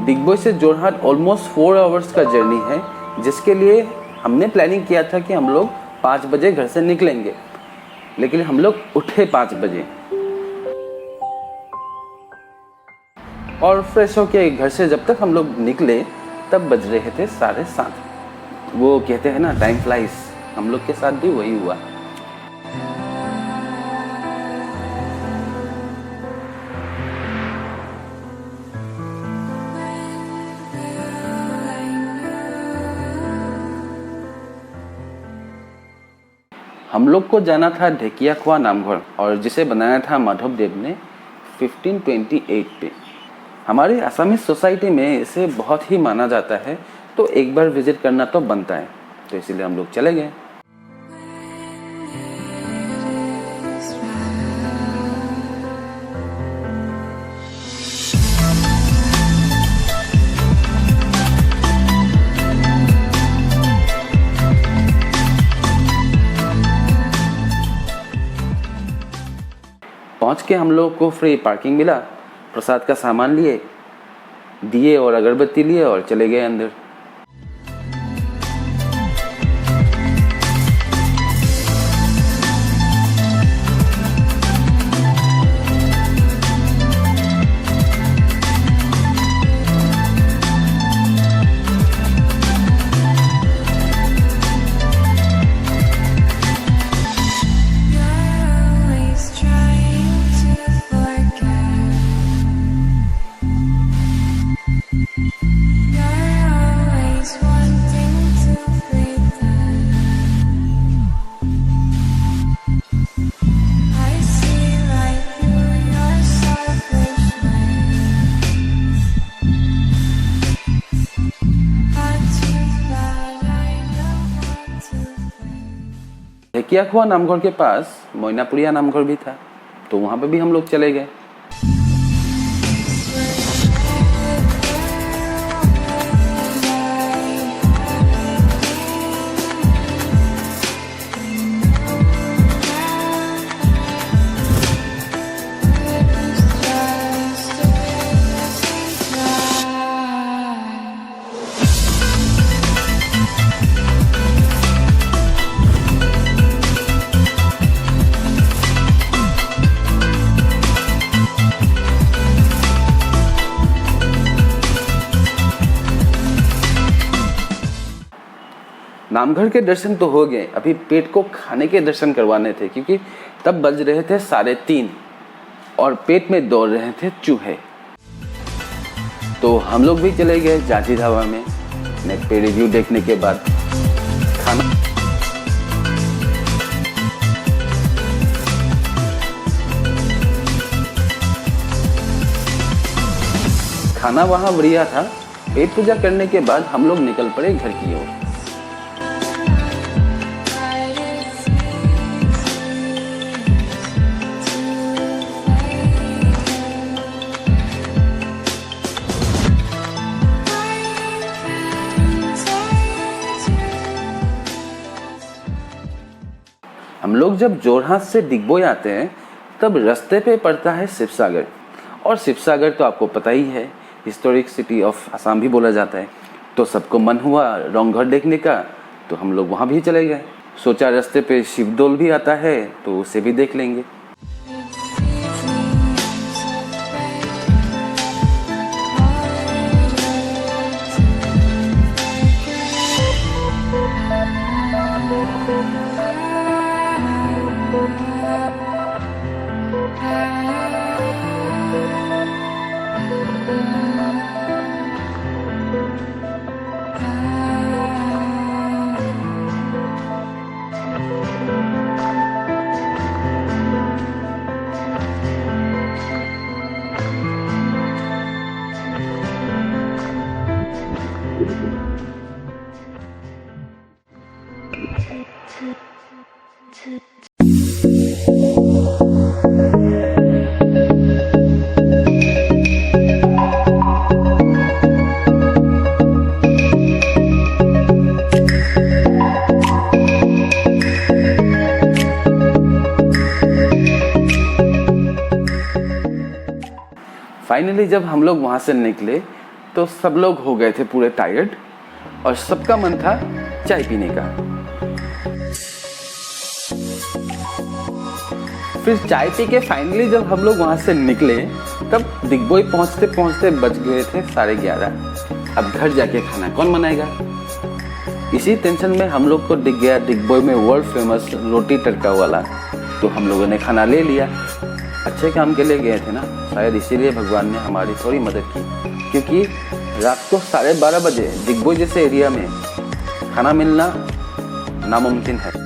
दिग्बोई से Jorhat almost 4 hours का journey है, जिसके लिए हमने प्लानिंग किया था कि हम लोग 5 बजे घर से निकलेंगे, लेकिन हम लोग उठे 5 बजे और फ्रेश होके घर से जब तक हम लोग निकले तब बज रहे थे 7:30। वो कहते हैं ना, टाइम फ्लाइज, हम लोग के साथ भी वही हुआ। हम लोग को जाना था ढेकियाखुआ नामघर, और जिसे बनाया था माधव देव ने 1528 पे। हमारी आसामी सोसाइटी में इसे बहुत ही माना जाता है, तो एक बार विजिट करना तो बनता है, तो इसीलिए हम लोग चले गए। पहुंच के हम लोग को फ्री पार्किंग मिला, प्रसाद का सामान लिए, दिए और अगरबत्ती लिए और चले गए अंदर। ढेकियाखुआ नामघर के पास मोइनापुरिया नामघर भी था, तो वहां पे भी हम लोग चले गए। नामघर के दर्शन तो हो गए, अभी पेट को खाने के दर्शन करवाने थे, क्योंकि तब बज रहे थे 3:30 और पेट में दौड़ रहे थे चूहे। तो हम लोग भी चले गए जाजी ढाबा में। नेट पे रिव्यू देखने के बाद खाना वहाँ बढ़िया था। पेट पूजा करने के बाद हम लोग निकल पड़े घर की ओर। हम लोग जब जोरहाट से दिग्बोई आते हैं तब रास्ते पे पड़ता है शिवसागर, और शिवसागर तो आपको पता ही है, हिस्टोरिक सिटी ऑफ असम भी बोला जाता है। तो सबको मन हुआ रंगघर देखने का, तो हम लोग वहाँ भी चले गए। सोचा रास्ते पे शिवडोल भी आता है तो उसे भी देख लेंगे। फाइनली जब हम लोग वहाँ से निकले तो सब लोग हो गए थे पूरे टायर्ड और सबका मन था चाय पीने का। फिर चाय पी के फाइनली जब हम लोग वहाँ से निकले तब दिग्बोई पहुँचते पहुँचते बज गए थे 11:30। अब घर जाके खाना कौन बनाएगा। इसी टेंशन में हम लोग को दिख गया दिग्बोई में वर्ल्ड फेमस रोटी तड़का वाला, तो हम लोगों ने खाना ले लिया। अच्छे काम के लिए गए थे ना, शायद इसीलिए भगवान ने हमारी थोड़ी मदद की, क्योंकि रात को 12:30 बजे दिग्बोई जैसे एरिया में खाना मिलना नामुमकिन है।